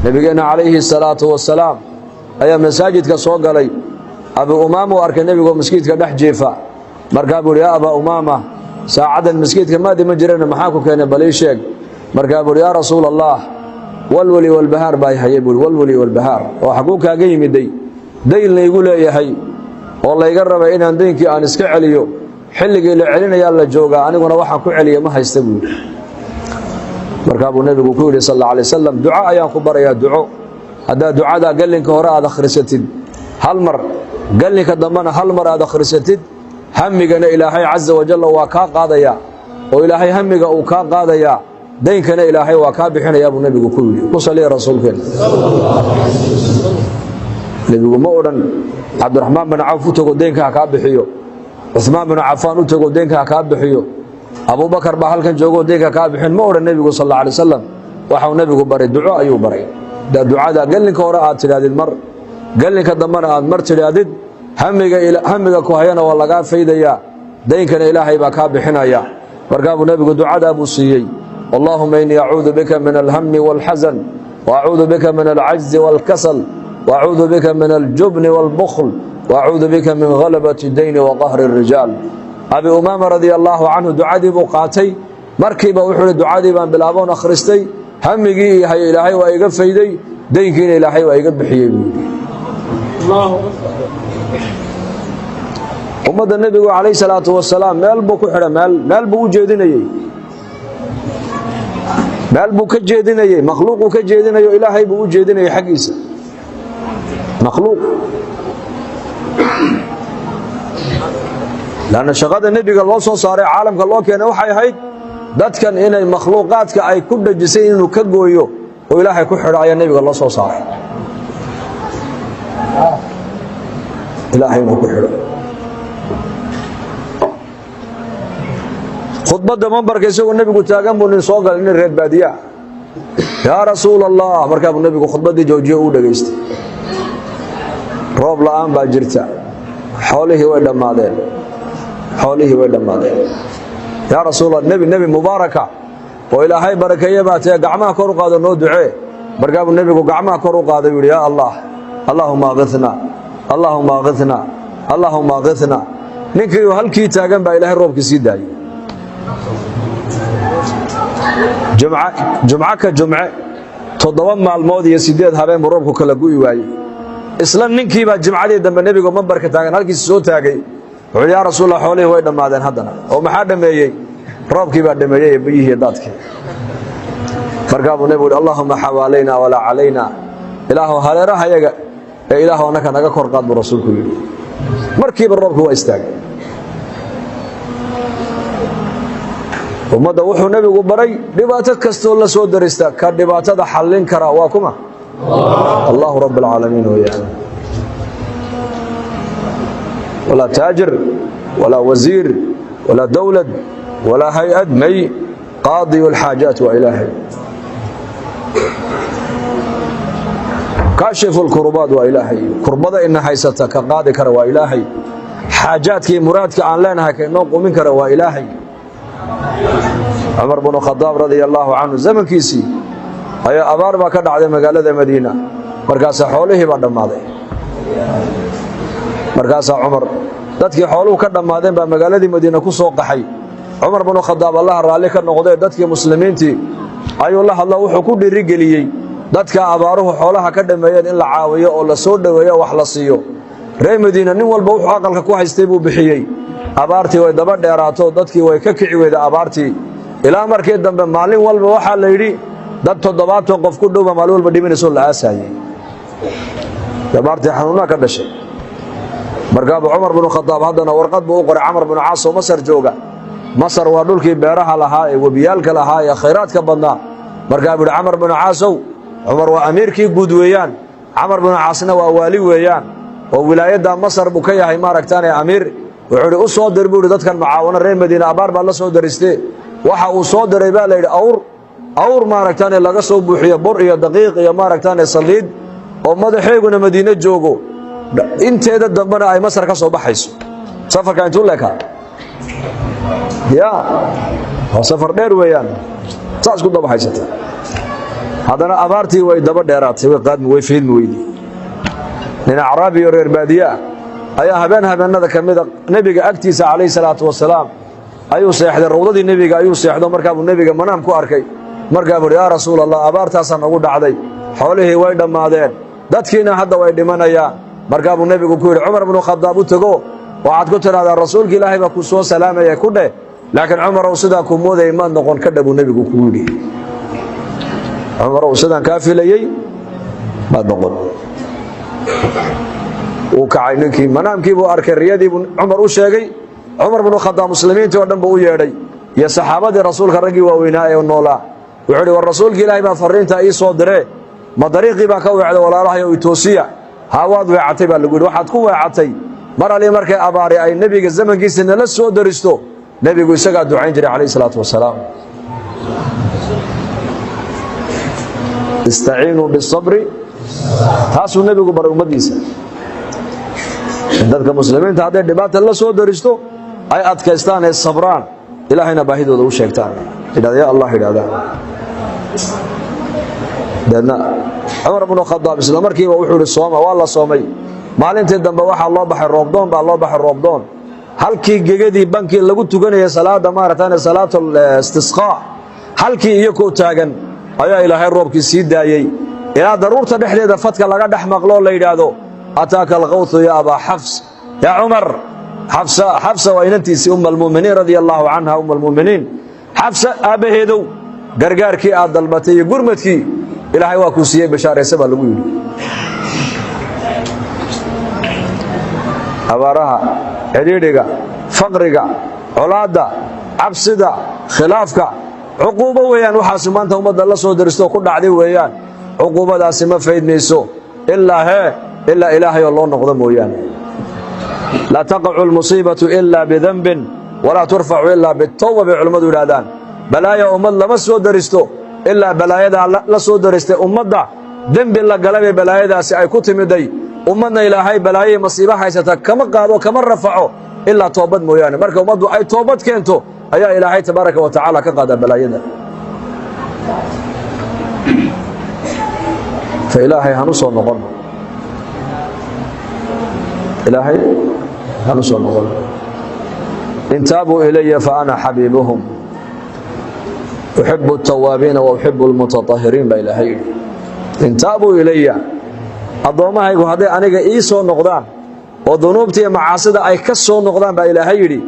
nabigeena calayhi salaatu wasalaam ayaa masaajidka soo galay abu umaama uu arkay nabiga masjidka dhex jeefa markaa buu yaa aba umaama saacadan masjidka maadi ma jirana maxaa ku keenay bal ii sheeg markaa buu yaa rasuul allah walwali walbahaar baa hayay buu walwali walbahaar oo xaquu kaaga yimiday dayn laygu leeyahay oo layga rabay inaan daynkii aan iska celiyo xilligii la celinayaa la joogaa aniguna waxaan ku celiyo ma haysta buu markaa buu nabigu ku yiri sallallahu alayhi wasallam duca ayaan ku barayaa duco hada ducada galinka hore aad akhrisatid hal mar galinka dambana hal mar aad akhrisatid hamigana ilaahay azza wa jalla waa ka qaadaya oo ilaahay hamiga uu ka qaadaya daynkana ilaahay waa ka bixinaya buu nabigu ku yiri ku salliya rasuulkeen nabigu ma oran Abdurrahman bin Auf u tago deynka ka bixiyo Uthman bin Affan u tago deynka ka bixiyo Abu Bakar ba halkan joogo deynka ka bixin ma oran nabigu sallallahu alayhi wasallam waxa uu nabigu baray duco ayuu baray da ducada galinka hore aad tiraadid mar galinka dambana aad mar tiraadid hamiga ku hayana waa laga faydaya daynkana ilaahay ba ka bixinaya markaa buu nabigu ducada buu siiyay Allahumma inni a'uudu bika min al-hammi wal-hazan wa a'uudu bika min al-'ajzi wal-kasal وأعوذ بك من الجبن والبخل وأعوذ بك من غلبة الدين وقهر الرجال أبي أمامة رضي الله عنه دعادي بقاتي مركب وحول دعادي بان بلابون أخرستي همجي هي إلهي وإيقف فيدي دينكين إلهي وإيقف بحيبي الله أمد النبي عليه الصلاة والسلام مال بو كحرة مال بو جيديني مال بو كجيديني مخلوق كجيديني إلهي بو جيديني حقيسة مخلوق لأن شغاد النبي الله صار عالم الله كان وحي هيد دات كان إن المخلوقات كأي كل جسين إنه كجويو وإلهي كحر على النبي الله صار إلهي إنه كحر خطبة منبر كيسوق النبي قلت أجمع من سوق إن الرد بادية يا رسول الله مركب النبي خطبة دي جوجي أودا جيست roob la'aan baa jirta xoolihii way dhamaadeen ya rasuul nabi mubaaraka oo ilaahay barakeeyo baatay gacmaha kor u qaado noo ducee markaa buu nabigu gacmaha kor u qaaday yiri ya allah allahumma aghithna ninkii halkii taagan baa ilaahay roobkii sii daayay jumca toddoba maalmood iyo 8 habeen roobku kala gu'i waayay isla ninkii baa jimcadii dambe nabiga mambarka taagan halkiis soo taagay wuxuu yaa rasuul allah xoolihii way dhamaadeen haddana oo maxaa dhameeyay roobkii baa dhameeyay biyihii daadkii markaa buu nabigu allahumma hawalaina wala alayna ilaahu hareeraha yaga ee ilaahu anaka naga kor qaad buu rasuulku yiri markiiba roobku waa istaagay umada wuxuu nabigu baray dhibaato kasto la soo darista ka dhibaatada xallin kara waa kuma الله رب العالمين وياه ولا تاجر ولا وزير ولا دولة ولا هيئة مي قاضي الحاجات وإلهي كاشف الكربات وإلهي كربضة إن حيثتك قاضي كر وإلهي حاجاتك مرادك عن لانها كنوق منك وإلهي عمر بن الخطاب رضي الله عنه زمن كيسي ayaa abaar ba ka dhacday magaalada Madiina markaas xoolihii ba dhamaaday markaas Umar dadkii xooluhu ka dhamaadeen ba magaaladii Madiina ku soo qaxay Umar bin Khattab Allah raali ka noqday dadkii muslimiintii ayuu la hadlay wuxuu ku dhirigeliyay dadka abaaruhu xoolaha ka dhameeyeen in la caawiyo oo la soo dhaweeyo wax la siiyo reer Madiina nin walba wuxuu aqalka ku haystay buu bixiyay abaartii way daba dheeraato dadkii way ka kici weeyday abaartii ilaa markii dambe maalin walba waxa la yiri dad 7 qof ku dhawaa maalin walba dhimanayso la aasayay dabartii xanuuna ka dhashay markaa Umar bin Khattab hadana warqad buu u qoray Amr bin Aas oo Masar jooga Masar waa dhulkii beeraha lahaa ee wabiyalka lahaa ee khayraadka badnaa markaa buu Amr bin Aas Umar waa amiirkii guud weeyaan Amr bin Aasna waa waali weeyaan oo wilaayada Masar buu ka yahay maaragtaan amiir wuxuu u soo dirbuu dadkan macaawano reer Madiina abaar baa la soo daristay waxa uu soo diray baa la yiri awr maaragtaan laga soo buuxiyo bur iyo daqiiq iyo maaragtaan saliid oo madaxeeguna Madiina joogo inteeda dambana ay Masar ka soo baxayso safarka intuu leeka ya safar dheer weeyaan saas ku dabaxaysata haddana abaartii way daba dheeraatay, way qaadmi, way fiidmi weydi. nin acraabi iyo reer baadiye ah ayaa habeenada ka mida nebiga agtiisa calayhi salaatu wasalaam ayuu seexday, rawdadii nebiga ayuu seexdo. markaa buu nebiga manaam ku arkay. markaa buu yaa rasuul allah, abaartaasaa nagu dhacday, xoolihii way dhammaadeen, dadkiina hadda way dhimanayaan. markaa buu nebigu ku yidhi cumar bnu khadaab u tego, waxaad ku tidhahdaa rasuulka ilaahay baa ku soo salaamaya ku dheh, laakiin cumarow sidaa ku moodayay maad noqon ka dha buu nebigu ku yidhi. cumarow sidaan kaa filayey maad noqon. wuu kacay ninkii, manaamkii buu arkay, riyadii buu cumar u sheegay. cumar bnu khadaab muslimiintii oo dhan buu u yeedhay iyo saxaabadii rasuulka raggii waaweynaa ee noolaa. wuxuu idhi war rasuulka ilaahay baa farriintaa ii soo dire, ma dariiqii baa ka weecday walaalahay oo itoosiya? haa waad weecatay baa lagu yidhi. waxaad ku weecatay mar ali markay abaari ay nebiga zamankiisa nala soo daristo, nebigu isagaa ducayn jiray calayhi salaatu wasalaam. istaciinuu bisabri, taasuu nebigu baray ummaddiisa. dadka muslimiinta hadday dhibaata la soo daristo ay adkaystaan ee sabraan, ilaahayna baahidooda u sheegtaan, idhahda ya allah idhahdaan. deedna cumar bnu khadaab isla markiiba wuxuu ihi sooma, waa la soomay. maalintii dambe waxaa loo baxay roobdoon, baa loo baxay roobdoon. halkii gegadii bankii lagu tukanayay salaada maaragtaan salaatul istisqaa, halkii iyakoo taagan ayaa ilaahay roobkii sii daayey, ilaa daruurta dhexdeeda fadka laga dhex maqloo la yidhaahdo ataaka alqawthu ya abaa xafs. yaa cumar, xafsa waa inantiisii almuminiin radia allaahu canha, almuminiin xafsa aabbaheedow, gargaarkii aad dalbatay iyo gurmadkii ilaahay waa kuu siiyey, bashaaraysa baa lagu yidhi. abaaraha, cidhiidhiga, faqriga, colaadda, cabsida, khilaafka, cuquubo weeyaan. waxaasi maanta ummadda la soo daristo ku dhacday weeyaan. cuquubadaasi ma faydmayso ilaa ilaahay oo loo noqdo mooyaane. laa taqacu almusiibatu ilaa bidanbin walaa turfacu ilaa bitawba bay culimmadu yidhaahdaan. balaaya ummad lama soo daristo ilaa balaayadaa la soo daristay ummadda dembi la galay bay balaayadaasi ay ku timiday. ummadna ilaahay balaaye masiibo haysata kama qaado, kama rafaco ilaa toobad mooyaane. marka ummaddu ay toobad keento ayaa ilaahay tabaaraka wa tacaala ka qaadaa balaayada. fa ilaahay hanu soo noqon, ilaahay hanu soo noqon. in taabuu ilaya fa ana xabiibuhum uxibu altawaabiina wa uxibu almutatahiriin baa ilaahay yidhi. in taabuu ilaya, addoommahaygu hadday aniga ii soo noqdaan oo dunuubta iyo macaasida ay ka soo noqdaan baa ilaahay yidhi,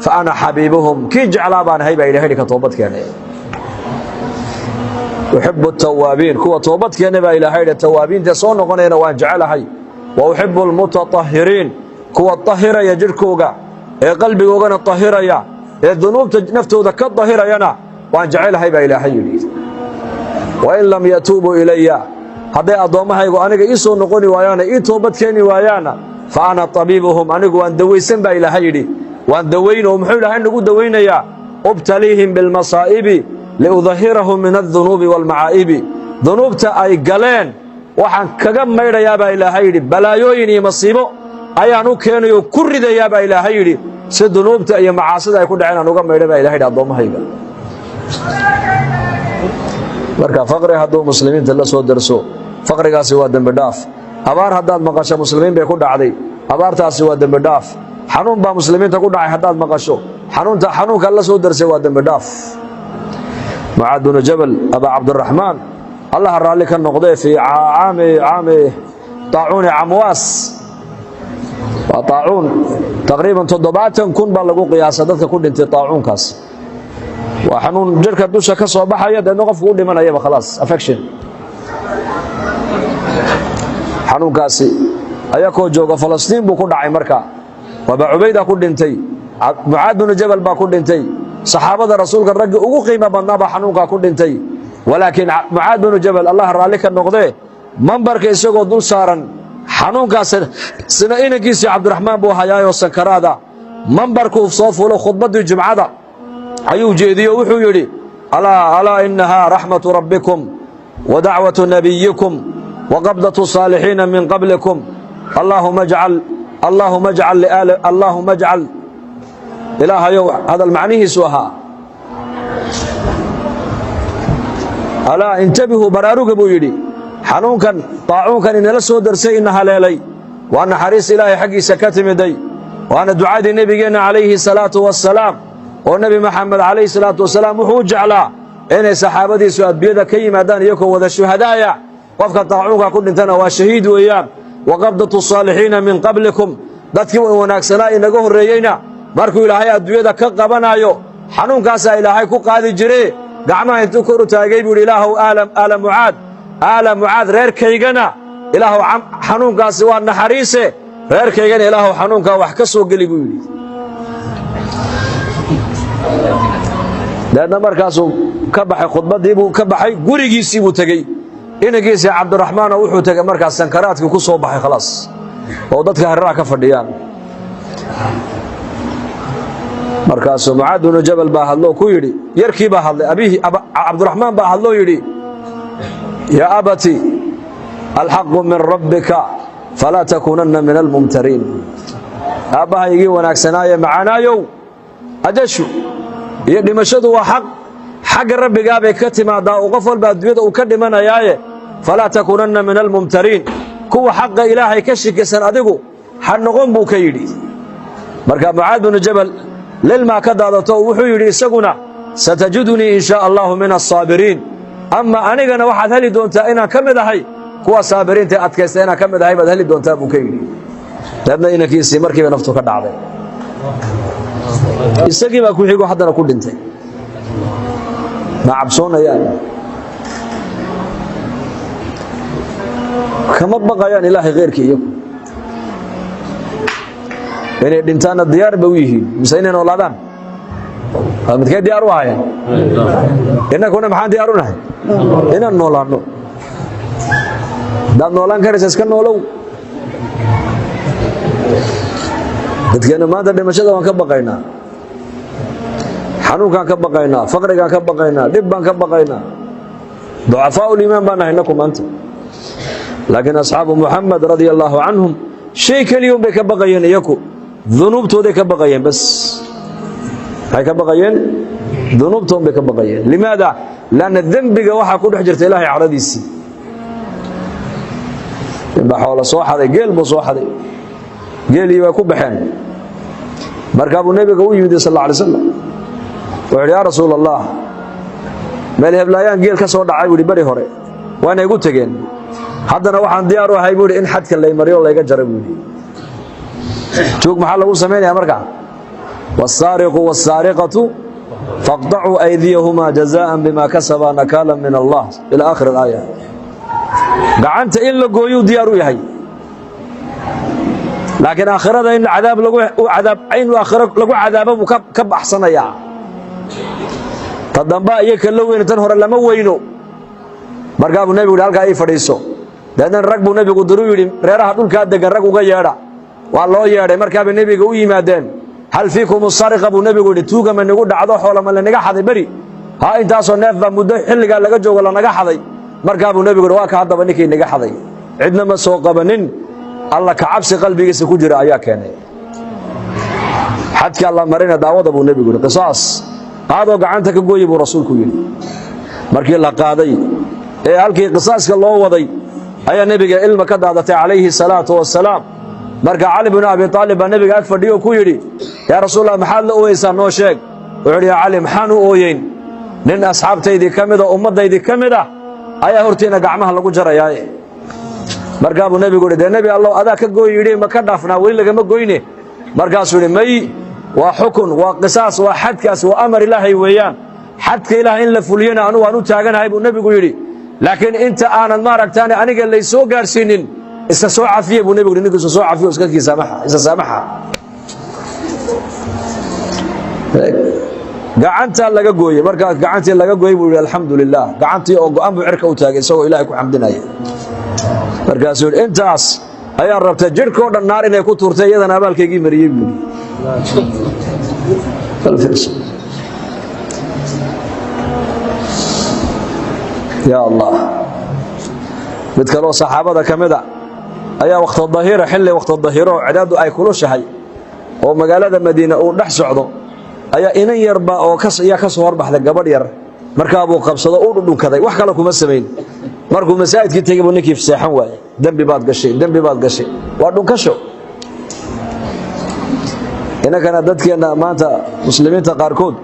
fa ana xabiibuhum, kii jeclaa baan ahay baa ilahay yidhi, ka toobad keenay. uxibu altawaabiin, kuwa toobad keena baa ilaahay yidhi, tawaabiinta soo noqonayana waan jecelahay. wa uxibu almutatahiriin, kuwa tahiraya jidhkooga ee qalbigoogana tahiraya ee dunuubta naftooda ka tahirayana waan jecelahay baa ilaahay yidhi. wain lam yatuubuu ilaya, hadday addoommahaygu aniga ii soo noqoni waayaana ii toobad keeni waayaana, fa ana tabiibuhum, anigu waan dawaysan baa ilaahay yidhi. waan dawayn, oo muxuu ilaahay nagu dawaynayaa? ubtaliihim bilmasaa'ibi liudahirahum min aldunuubi waalmacaa'ibi, dunuubta ay galeen waxaan kaga maydhayaa baa ilaahay yidhi, balaayooyin iyo masiibo ayaan u keenayoo ku ridayaa baa ilaahay yidhi, si dunuubta iyo macaasida ay ku dhaceen aan uga maydha baa ilahay yidhi addoommahayga. marka faqri hadduu muslimiinta la soo darso, faqrigaasi waa dembi dhaaf. abaar haddaad maqasho muslimiin bay ku dhacday, abaartaasi waa dembi dhaaf. xanuun baa muslimiinta ku dhacay haddaad maqasho, xanuunka la soo darsay waa dembi dhaaf. mucaad binu jabal abaa cabdiraxmaan, allaha raalli ka noqdee, fii caami طaacuuni camwaas, waa طaacuun taqriiban 70,000 baa lagu qiyaasa dadka ku dhintay طaacuunkaas. waa xanuun jirka dusha ka soo baxaya, deedna qofku u dhimanayaba khalaas, affection. xanuunkaasi ayakoo jooga falastiin buu ku dhacay. marka abaa cubayda ku dhintay, mucaad binu jabal baa ku dhintay, saxaabada rasuulka raggi ugu qiimo badnaa baa xanuunkaa ku dhintay. walaakiin mucaad binu jabal, allah raalli ka noqdee, mambarka isagoo dul saaran, xanuunkaas sina inankiisii cabdiraxmaan buu hayaayoo sankaraada, mambarkuu soo fulo khudbaddii jumcada ayuu jeediyo, wuxuu yidhi alaa inahaa raxmatu rabbikum wa dacwatu nabiyikum wa qabdatu saalixiina min qablikum, allaahuma ajcal ilaahayow, hadal macnihiisu ahaa alaa intabihuu baraaruga buu yidhi xanuunkan daacuunkan inala soo darsay ina haleelay waa naxariis ilaahay xaggiisa ka timiday waana ducadii nebigeenna calayhi salaatu wassalaam oo nebi maxamed calayhi salaatu wasalaam wuxuu u jeclaa inay saxaabadiisu adduunyada ka yimaadaan iyagoo wada shuhadaaya qofka daacuunka ku dhintana waa shahiid weeyaan waqabdatu saalixiina min qablikum dadkii wanaagsanaa inaga horreeyeyna markuu ilaahay adduunyada ka qabanaayo xanuunkaasaa ilaahay ku qaadi jire gacmaha intuu kor u taagay buu yidhi ilaahow aala mucaad reerkaygana ilaahow xanuunkaasi waa naxariise reerkaygana ilaahow xanuunkaa wax ka soo geli buu yidhi deedna markaasuu ka baxay khudbaddii buu ka baxay gurigiisii buu tegey inankiisii cabdiraxmaanoo wuxuu tegey markaas sankaraadkii ku soo baxay khalaas oo dadka hareeraha ka fadhiyaan markaasuu mucaad binu jabal baa hadloo ku yidhi yarkii baa hadlay abiihi cabdiraxmaan baa hadloo yidhi yaa abati alxaqu min rabbika falaa takuunanna min almumtariin aabbahaygii wanaagsanaaye macaanaayow ajashu iyo dhimashadu waa xaq xagga rabbigaabay ka timaadaa oo qof walba adduunyada uu ka dhimanayaaye falaa takuunanna min almumtariin kuwa xaqa ilaahay ka shikisan adigu ha noqon buu ka yidhi markaa mucaad binu jabal lilmaa ka daadato wuxuu yidhi isaguna satajidunii in shaa allahu min asaabiriin ama anigana waxaad heli doontaa inaan ka mid ahay kuwa saabiriinta adkaysta inaan ka mid ahay baad heli doontaa buu ka yidhi deedna inankiisii markiiba naftu ka dhacday isagii baa ku xigo haddana ku dhintay ma cabsoonayaan kama baqayaan ilaahay khayrkii iyagu inay dhintaanna diyaar ba u yihiin mise inay noolaadaan midkay diyaar u ahayeen innakuna maxaan diyaar u nahay inaan noolaanno haddaad noolaan karaysa iska noolow dadkeenna maanta dhimashada waan ka baqaynaa xanuunkaan ka baqaynaa faqrigaan ka baqaynaa dhib baan ka baqaynaa ducafaa'u liimaan baan nahay innaku maanta laakiin asxaabu muxamed radia allaahu canhum shay keliyun bay ka baqayeen iyaku dunuubtooday ka baqayeen bas maxay ka baqayeen dunuubtoon bay ka baqayeen limaada lanna dembiga waxaa ku dhex jirta ilaahay cadhadiisii ninbaa xoola soo xaday geel buu soo xaday geelii way ku baxeen markaa buu nebiga u yimid sal alla alay slam wuxuu yidhi yaa rasuul allah meel heblaayaan geel ka soo dhacay buu yidhi beri hore waana igu tegeen haddana waxaan diyaar u ahay buu yidhi in xadka laymaryo layga jara buu yidhi joog maxaa lagu samaynayaa markaa wasaariqu wasaariqatu faqdacuu aydiyahumaa jazaa'an bimaa kasabaa nakaalan min allah ila aakhir alaaya gacanta in la gooyuu diyaar u yahay laakiin aakhirada in cadaab in aakhiro lagu cadaabo buu ka baxsanayaa ta damba iyo ka la weyno tan hore lama weyno markaa buu nebigu yidhi halkaa ii fadhiiso deedna rag buu nebigu diruu yidhi reeraha dhulkaa degan rag uga yeedha waa loo yeedhay markaabay nebiga u yimaadeen hal fiikum sariqa buu nebigu yidhi tuuga ma nigu dhacdo xoolama lanaga xaday beri haa intaasoo neef baa muddo xilligaa laga joogo lanaga xaday markaa buu nebigu yidhi waa ka haddaba ninkii naga xaday cidna ma soo qabanin alla ka cabsi qalbigiisa ku jira ayaa keenay xadka alla marina daawada buu nebigu yidhi qisaas qaadoo gacanta ka gooyi buu rasuulku yidhi markii la qaaday ee halkii qisaaska loo waday ayaa nebiga ilma ka daadatay calayhi salaatu wassalaam marka cali binu abi aalib baa nebiga ag fadhiyo ku yidhi yaa rasuulallah maxaad la ooyeysaa noo sheeg wuxuu yidhi yaa cali maxaan u ooyeyn nin asxaabtaydii ka mida ummaddaydii ka mid ah ayaa hortiina gacmaha lagu jarayaaye markaa buu nebigu yidhi dee nebi allow adaa ka gooyi yidhi ma ka dhaafnaa weli lagama goyne markaasuu yidhi may waa xukun waa qisaas waa xadkaas waa amar ilaahay weeyaan xadka ilaah in la fuliyana anugu aan u taaganahay buu nebigu yidhi laakiin inta aanad maaragtaane aniga laysoo gaarsiinin iska soo cafiye buu nebigu yidhi ninkiisu soo cafiyo isa saamaxa gacantaa laga gooyey markaa gacantii laga gooyey buu yidhi alxamdu lilah gacantii oo go-an buu cirka u taagay isagoo ilaahay ku xamdinaya markaasuu yidhi intaas ayaan rabtay jidhkao dhan naar inay ku tuurtay iyadana abaalkaygii mariyey buu yidhi yaa allah mid kaloo saxaabada ka mida ayaa waqtadahira xilli waqtadahiro oo cidaadu ay kulushahay oo magaalada madiina uu dhex socdo ayaa inan yarba oo yaa ka soo horbaxday gabadh yar markaa buu qabsado u dhudhunkaday wax kale kuma samayn markuu masaajidkii tegay buu ninkii seexan waayay dambi baad gashay waa dhunkasho inagana dadkeena maanta muslimiinta qaarkood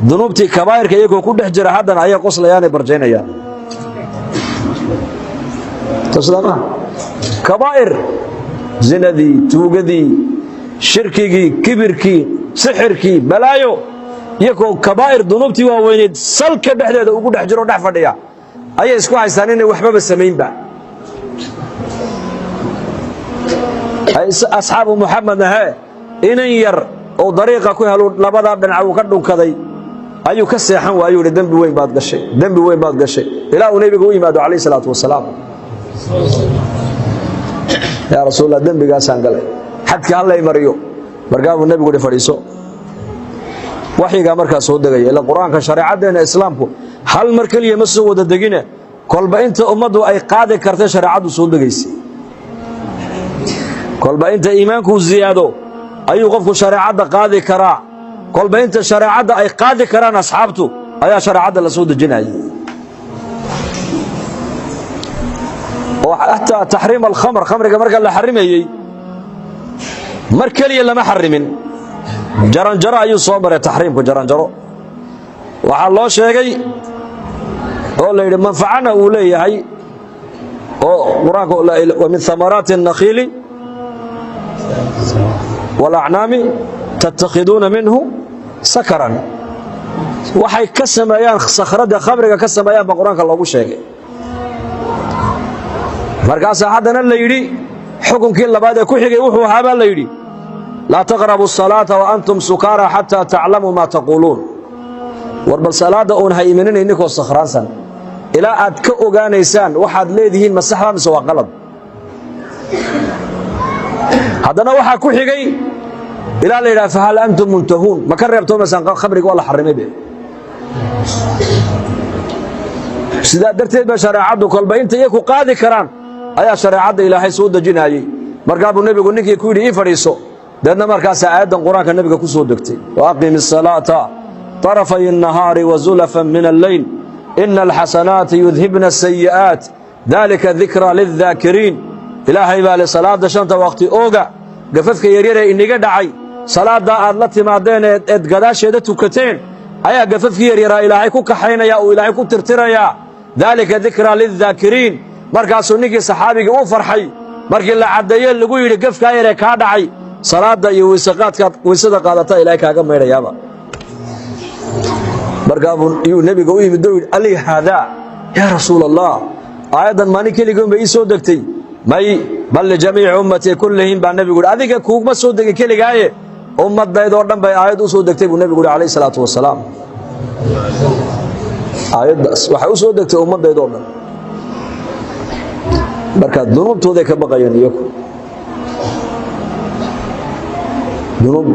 dunuubtii kabaa'irka iyagoo ku dhex jira haddana ayay qoslayaanay barjaynayaan taslama kabaa'ir zinadii tuugadii shirkigii kibirkii sixirkii balaayo iyagoo kabaa'ir dunuubtii waaweyneed salka dhexdeeda ugu dhex jiro dhex fadhiya ayay isku haystaan inay waxbaba samaynba asxaabu muxamed ahe inan yar oo dariiqa ku helo labadaa dhinac uu ka dhunkaday ayuu ka seexan waayuu yidhi dembi weyn baad gashay ilaa uu nebiga u yimaado calayhi salaatu wasalaam yaa rasuulallah dembigaasaan galay xadka hallay mariyo markaabuu nebigu yidhi fadhiiso waxyigaa markaa soo degaya ila qur-aanka shareecaddeena islaamku hal mar keliya ma soo wada degine kolba inta ummaddu ay qaadi kartay shareecaddu soo degaysay kolba inta iimaankuu ziyaado ayuu qofku shareecadda qaadi karaa kolba inta shareecadda ay qaadi karaan asxaabtu ayaa shareecadda la soo dejinayay oo xataa taxriim alkhamr khamriga marka la xarimayey mar keliya lama xarimin jaranjaro ayuu soo maray taxriimku jaranjaro waxaa loo sheegay oo la yidhi manfacana uu leeyahay oo qur-aanka wa min thamaraati الnakhiili wاlacnaami tattakhiduuna minhu sakaran waxay ka sameeyaan sakhradda khamriga ka sameeyaan baa qur-aanka loogu sheegay markaasaa haddana la yidhi xukunkii labaad ee ku xigay wuxuu ahaa baa la yidhi laa taqrabu الsalaaةa waantum sukaara xataa taclamuu maa taquuluun war bal salaadda uun ha imanina idinkoo sakhraansan ilaa aad ka ogaanaysaan waxaad leedihiin ma saxba mise waa qalad haddana waxaa ku xigay ilaa la yidhaha fahal antum muntahuun ma ka reebtoomaysaan khamriga waa la xarimay be sidaa darteed ba shareecaddu kolba inta iyaku qaadi karaan ayaa shareecadda ilaahay soo dejinaayey markaa buu nebigu ninkii ku yidhi ii fadhiiso deedna markaasaa aayaddan qur-aanka nebiga ku soo degtay waaqimi الsalaaةa طarafay الnahaari wazulafan min alleyl ina alxasanaati yudhibna الsayi'aat dalika dikraa lildaakiriin ilaahay baa le salaadda shanta waqti ooga gafafka yaryaree iniga dhacay salaaddaa aad la timaadeen eed gadaasheeda tukateen ayaa gafafkii yaryaraa ilaahay ku kaxaynaya uu ilaahay ku tirtirayaa daalika dikraa lildaakiriin markaasuu ninkii saxaabigii u farxay markii la caddeeye lagu yidhi gafkaa yaree kaa dhacay salaadda iyo weysada qaadataa ilaahay kaaga maydhayaaba markaabuu iyuu nebiga u yimid oo yidhi ali haadaa yaa rasuula allah aayaddan maalin keligoon bay ii soo degtay may bal lijamiici ummatii kullihim baa nebigu yidhi adiga kuugma soo degin keligaaye ummaddaydoo dhan bay aayad u soo degtay buu nebigu yidhi calayhi salaatu wasalaam aayaddaas waxay u soo degtay ummaddaydoo dhan marka dunuubtooday ka baqayeen iyaku dunuub